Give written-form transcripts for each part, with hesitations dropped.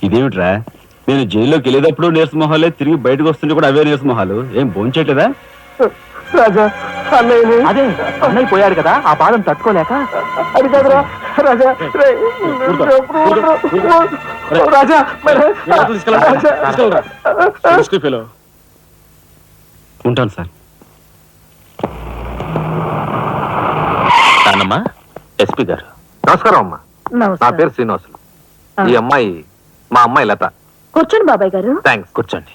ఇదేమిట్రా, నేను జైల్లోకి వెళ్ళేటప్పుడు నీరసమొహాలే, తిరిగి బయటకు వస్తుంటే కూడా అవే నీరసమొహాలు. ఏం భోంచేయట్లేదా? రాజా, అన్నయ్యని అదే అన్నయ్య పోయాడు కదా, ఆ బాధను తట్టుకోలేక. అది కాదురా రాజా. రాజా ఉంటాను సార్. నానమ్మా, ఎస్పీ గారు. నమస్కారం అమ్మా. నా పేరు శ్రీనివాసులు. ఈ అమ్మాయి మా అమ్మాయి లత. కూర్చోండి బాబాయ్ గారు. థ్యాంక్స్. కూర్చోండి.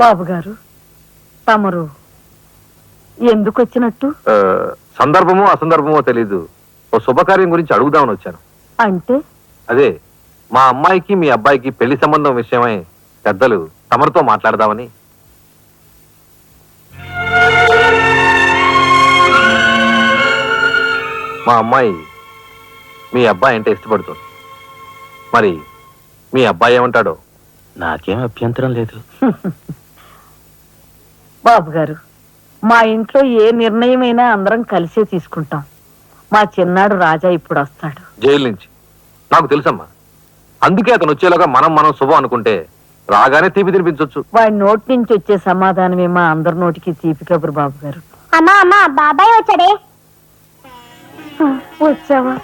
బాబు గారు, తమరు ఎందుకు వచ్చినట్టు? సందర్భమో అసందర్భమో తెలీదు, ఓ శుభకార్యం గురించి అడుగుదామని వచ్చాను. అంటే అదే, మా అమ్మాయికి మీ అబ్బాయికి పెళ్లి సంబంధం విషయమై పెద్దలు తమరితో మాట్లాడదామని. మా అమ్మాయి మీ అబ్బాయి అంటే ఇష్టపడుతుంది. మరి మీ అబ్బాయి ఏమంటాడో? నాకేం అభ్యంతరం లేదు. బాబు గారు, మా ఇంట్లో ఏ నిర్ణయమైనా అందరం కలిసే తీసుకుంటాం. మా చిన్నాడు రాజా ఇప్పుడు వస్తాడు జైలు నుంచి. నాకు తెలుసమ్మా, అందుకే అతను వచ్చేలాగా మనం శుభం అనుకుంటే రాగానే తీపి తినిపించవచ్చు. వాడి నోటి నుంచి వచ్చే సమాధానమే మా అందరి నోటికి తీపి కబురు. బాబు గారు, అమ్మా బాబాయ్ వచ్చాడే. వచ్చావా?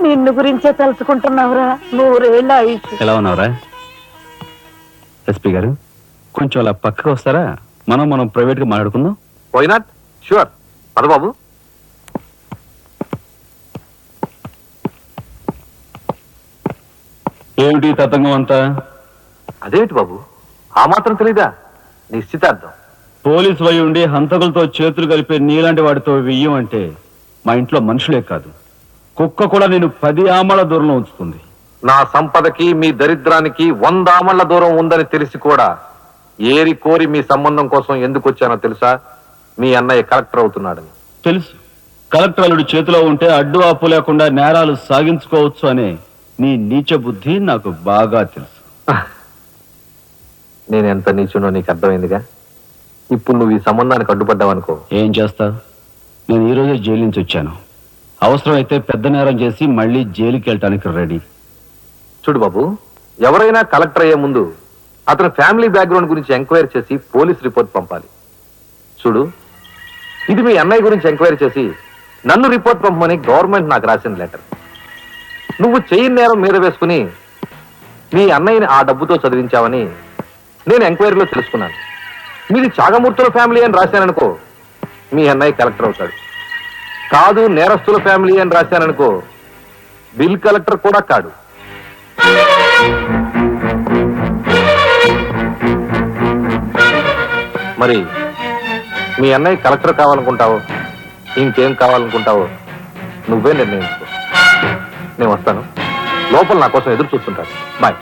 నిన్ను గురించే తలుచుకుంటున్నావురా. 100 ఏళ్ళ ఆయుష్. ఎలా ఉన్నావురా? ఎస్పీ గారు, కొంచెం అలా పక్కకు వస్తారా? మనం ప్రైవేట్ గా మాట్లాడుకుందాం. Why not? షూర్. పద బాబు. ఏమిటి తతంగం అంతా? అదేమిటి బాబు, ఆ మాత్రం తెలీదా? నిశ్చితార్థం. పోలీసు వై ఉండి హంతకులతో చేతులు కలిపే నీలాంటి వాడితో వెయ్యం అంటే మా ఇంట్లో మనుషులే కాదు, కుక్క కూడా నేను 10 ఆమళ్ల దూరంలో ఉంచుతుంది. నా సంపదకి మీ దరిద్రానికి 100 ఆమళ్ల దూరం ఉందని తెలిసి కూడా ఏరి కోరి మీ సంబంధం కోసం ఎందుకు వచ్చానో తెలుసా? మీ అన్నయ్య కలెక్టర్ అవుతున్నాడని. తెలుసు. కలెక్టర్ అల్లుడు చేతిలో ఉంటే అడ్డు ఆపు లేకుండా నేరాలు సాగించుకోవచ్చు అనే నీ నీచ బుద్ధి నాకు బాగా తెలుసు. నేను ఎంత నీచునో నీకు అర్థమైందిగా. ఇప్పుడు నువ్వు ఈ సంబంధానికి అడ్డుపడ్డావనుకో, ఏం చేస్తావు? నేను ఈ రోజే జైలు నుంచి వచ్చాను. అవసరమైతే పెద్ద నేరం చేసి మళ్ళీ జైలుకి వెళ్ళటానికి రెడీ. చూడు బాబు, ఎవరైనా కలెక్టర్ అయ్యే ముందు అతని ఫ్యామిలీ బ్యాక్గ్రౌండ్ గురించి ఎంక్వైరీ చేసి పోలీస్ రిపోర్ట్ పంపాలి. చూడు, ఇది మీ అన్నయ్య గురించి ఎంక్వైరీ చేసి నన్ను రిపోర్ట్ పంపమని గవర్నమెంట్ నాకు రాసిన లెటర్. నువ్వు చెయ్యి నేరం మీద వేసుకుని మీ అన్నయ్యని ఆ డబ్బుతో చదివించావని నేను ఎంక్వైరీలో తెలుసుకున్నాను. మీది చాగమూర్తుల ఫ్యామిలీ అని రాశాననుకో, మీ అన్నయ్య కలెక్టర్ అవుతాడు. కాదు, నేరస్తుల ఫ్యామిలీ అని రాశాననుకో, బిల్ కలెక్టర్ కూడా కాడు. మరి మీ అన్నయ్య కలెక్టర్ కావాలనుకుంటావో ఇంకేం కావాలనుకుంటావో నువ్వే నిర్ణయించుకో. నేను వస్తాను. లోపల నా కోసం ఎదురు చూస్తుంటాను. బాయ్.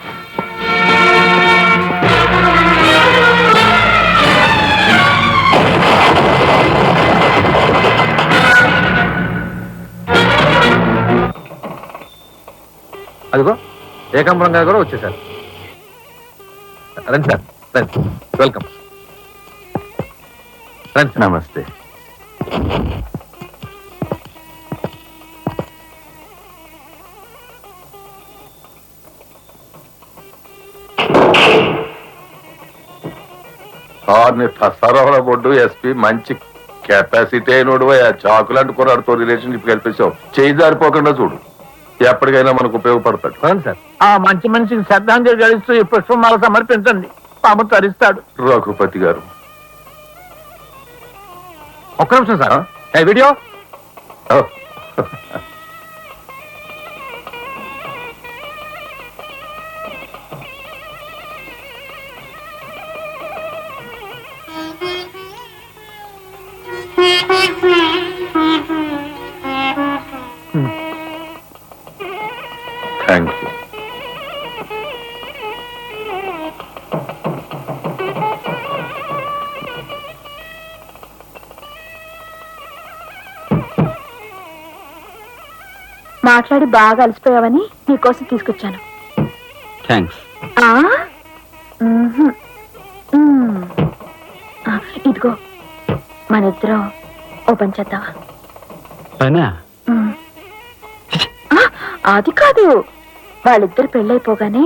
అదిగో ఏకాంబరం గారు కూడా వచ్చేసారు. రండి సార్, రండి. వెల్కమ్. రండి. నమస్తే. సరఫరా బొడ్డు ఎస్పీ మంచి కెపాసిటీ అయినోడు. చాకులాంటి కుర్రాడితో రిలేషన్షిప్ కల్పించావు. చేయి జారిపోకుండా చూడు, ఎప్పటికైనా మనకు ఉపయోగపడతాడు. అవును సార్. ఆ మంచి మనిషికి శ్రద్ధాంజలి గడిస్తూ ఈ పుష్పమాల సమర్పించండి. పాము తరిస్తాడు. రఘుపతి గారు, ఒక్క నిమిషం సార్. Video thank you. మాట్లాడి బాగా అలసిపోయావని నీకోసం తీసుకొచ్చాను. థ్యాంక్స్. ఇదిగో మనిద్దరం ఓ పని చేద్దామా? పనా? ఉమ్. ఆ, అది కాదు, వాళ్ళిద్దరు పెళ్ళైపోగానే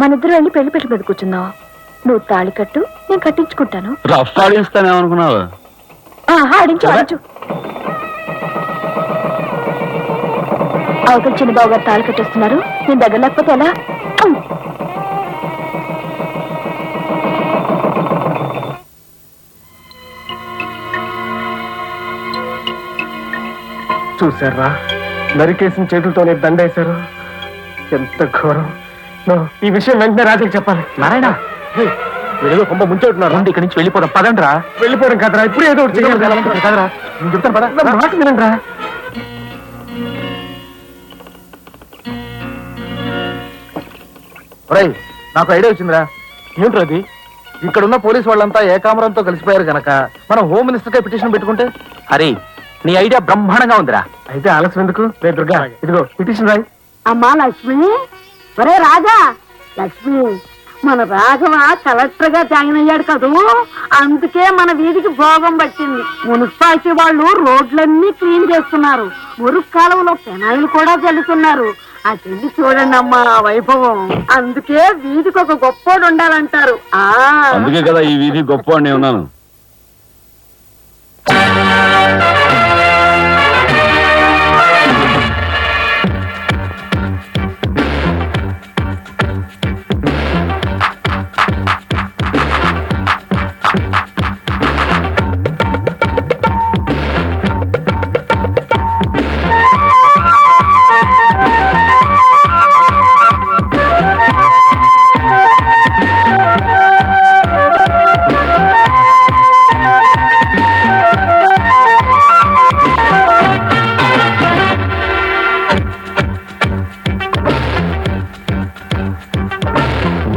మనిద్దరు వెళ్ళి పెళ్లి పెట్టి మీద కూర్చుందాం. నువ్వు తాళి కట్టు, నేను కట్టించుకుంటాను. రఫ్ ఆడిస్తానేమనుకున్నావు? ఆడించు ఆడించు. అవతల చిన్న బాబు గారు తాళి కట్టేస్తున్నారు, నేను దగ్గర లేకపోతే ఎలా? చూసారా, నరికేసిన చేతులతోనే దండేశారు. ఎంత ఘోరం. ఈ విషయం వెంటనే రాజుకి చెప్పాలి. నారాయణ, వీళ్ళు కొంప ముంచెట్టున్నారు. రండి, ఇక్కడి నుంచి వెళ్ళిపోదాం. పదండ్రా. వెళ్ళిపోవడం కదరా, ఇప్పుడు ఏదో ఒకటి చేయాలి కదరా, నేను చెప్తాను పద. నా మాట వినండి రా. ఒరేయ్, నాకు ఐడియా వచ్చిందిరా. ఏంట్రా అది? ఇక్కడున్న పోలీస్ వాళ్ళంతా ఏకామరంతో కలిసిపోయారు గనక మనం హోమ్ మినిస్టర్ కే పిటిషన్ పెట్టుకుంటే. అరే, నీ ఐడియా బ్రహ్మాండంగా ఉందిరా. అయితే ఆలస్యం ఎందుకు? రే దుర్గా, ఇదిగో పిటిషన్ రాయి. అమ్మా లక్ష్మి, ఒరే రాజా, లక్ష్మి, మన రాఘవ కలెక్టర్ గా జాయిన్ అయ్యాడు కదూ, అందుకే మన వీధికి భోగం పట్టింది. మున్సిపాలిటీ వాళ్ళు రోడ్లన్నీ క్లీన్ చేస్తున్నారు, మురుగు కాలువలో పెనాయిలు కూడా చల్లుతున్నారు. అటెళ్ళి చూడండి అమ్మా ఆ వైభవం. అందుకే వీధికి ఒక గొప్పోడు ఉండాలంటారు. అందుకే కదా ఈ వీధి గొప్ప నేను ఉన్నాను.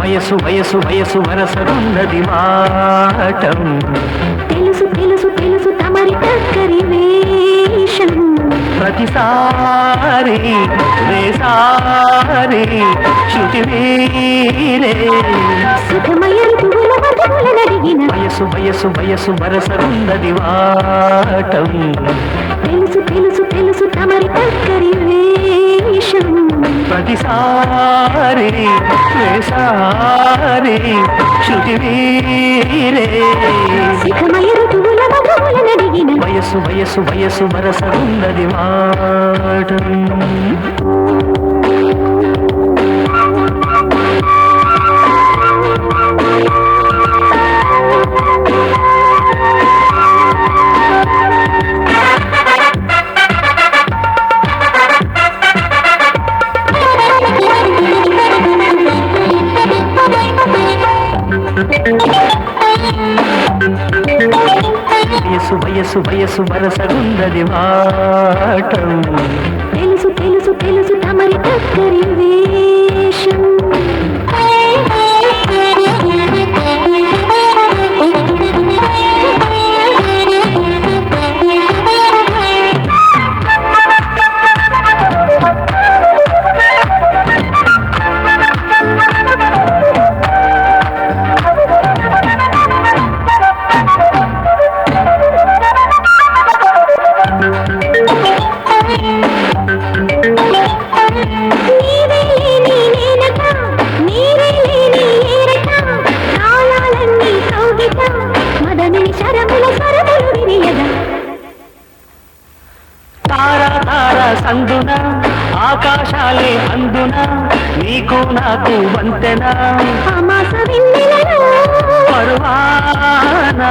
వయసు వయసు వయసు వరసరున్నది మాటం. తెలుసు తెలుసు తెలుసు తమరి టక్కరి వేషం. ప్రతిసారి వేసారి శృతి వీరే. సుఖమయ ఋతువుల మధువుల నడిగిన వయసు వయసు వయసు వరసరున్నది మాటం. తెలుసు తెలుసు తెలుసు తమరి టక్కరి వేషం. ప్రతిసారి వేసారి శృతి వీరే. సుఖమయ ఋతువుల మధువుల నడిగిన వయసు వయసు వయసు వరసరున్నది మాటం. వయసు వయసు వయసు వరసరున్నది మాటం. తెలుసు తెలుసు తెలుసు తమరి టక్కరి వేషం. తారా తారా సందున ఆకాశాలే అందున నీకు నాకు వంతెన. పరువాన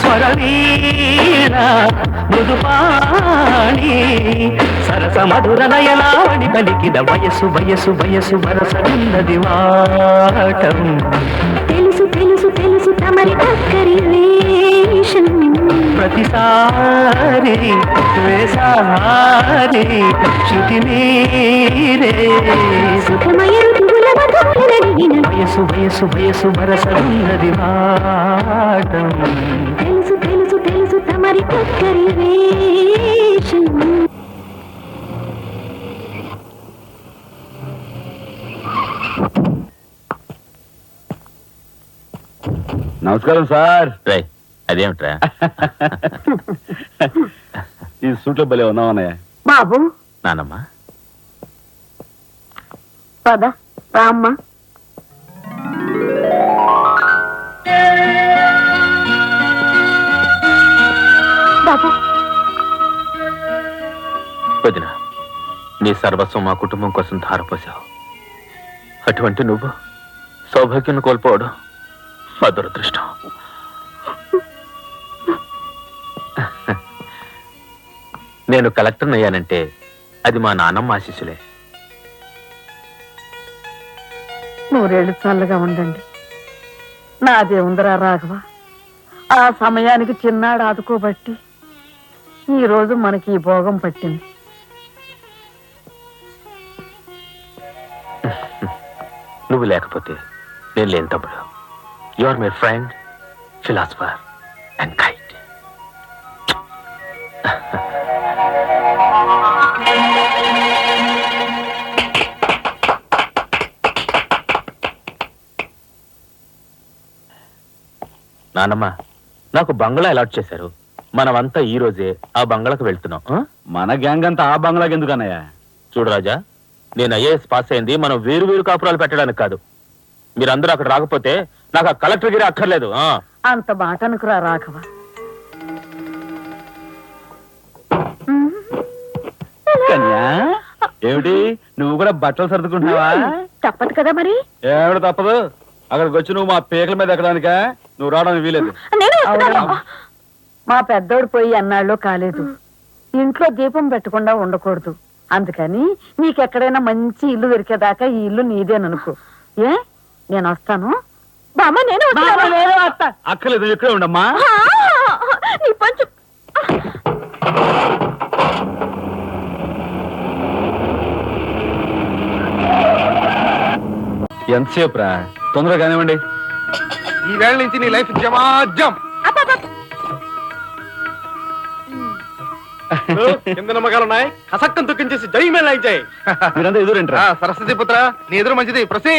స్వరవీణ మృదుపాణి సరస మధుర నయనావళి పలికిన వయసు వయసు వయసు వరసరున్నది వాటం. తెలుసు తెలుసు తెలుసు తమరి టక్కరి వేషం. ప్రతిసారి వేసారి శృతి మీరే. సుఖమయ ఋతువుల మధువుల నడిగిన వయసు వయసు వయసు వరసరున్నది వాటం. తెలుసు తెలుసు తెలుసు తమరి టక్కరి వేషం. నమస్కారం సార్. రే, అదేమిట్రా? ఈ సూట్లో భలే ఉన్నావు అన్నయ్య. బాబు నానమ్మ, పద రామ్మ. బాబు వదిన, నీ సర్వస్వం మా కుటుంబం కోసం ధారపోసావు. అటువంటి నువ్వు సౌభాగ్యం కోల్పోవడం మా దురదృష్టం. నేను కలెక్టర్ అయ్యానంటే అది మా నాన్నమ్మ ఆశీస్సులే. నూరేళ్ళు చల్లగా ఉండండి. నాదే ఉందరా రాఘవ. ఆ సమయానికి చిన్నాడు ఆదుకోబట్టి ఈ రోజు మనకి ఈ భోగం పట్టింది. నువ్వు లేకపోతే నేను లేని తమ్ముడు. You are my friend, philosopher and guide. నానమ్మ, నాకు బంగ్లా అలాట్ చేశారు. మనమంతా ఈ రోజే ఆ బంగ్లాకు వెళ్తున్నాం. మన గ్యాంగ్ అంతా ఆ బంగ్లాకి ఎందుకు అన్నయ్య? చూడు రాజా, నేను ఐఏఎస్ పాస్ అయింది మనం వేరు వేరు కాపురాలు పెట్టడానికి కాదు. మీరందరూ అక్కడ రాకపోతే నాకు ఆ కలెక్టర్ గిరి అక్కర్లేదు. అంత మాట అనుకురా రాఘవ. కన్యా, ఏమిటి నువ్వు కూడా బట్టలు సర్దుకుంటున్నావా? తప్పదు కదా మరి. ఏమిటి తప్పదు? అక్కడికి వచ్చి నువ్వు మా పేకల మీద ఎక్కడానికా? నువ్వు రావడానికి వీలేదు. నేను వస్తున్నాను. అవునా? మా పెద్దోడు పోయి అన్నాళ్ళు కాలేదు. ఇంట్లో దీపం పెట్టకుండా ఉండకూడదు. అందుకని నీకెక్కడైనా మంచి ఇల్లు దొరికేదాకా ఈ ఇల్లు నీదేననుకో. ఏ నేను వస్తాను. బామ్మ నేను వస్తున్నాను. అక్కర్లేదు, నువ్వు ఇక్కడే ఉండమ్మా. నీ పంచు. ఎంతసేపు రా? తొందరగా కానివ్వండి. ఈ వేళ నుంచి నీ లైఫ్ జమాజం. కింద నమ్మకాలు ఉన్నాయి. కసక్కం తుక్కించేసి జై మేళ మీరంతా ఎదురేంట్రా? సరస్వతి పుత్ర, నీ ఎదురు మంచిది. ప్రసీ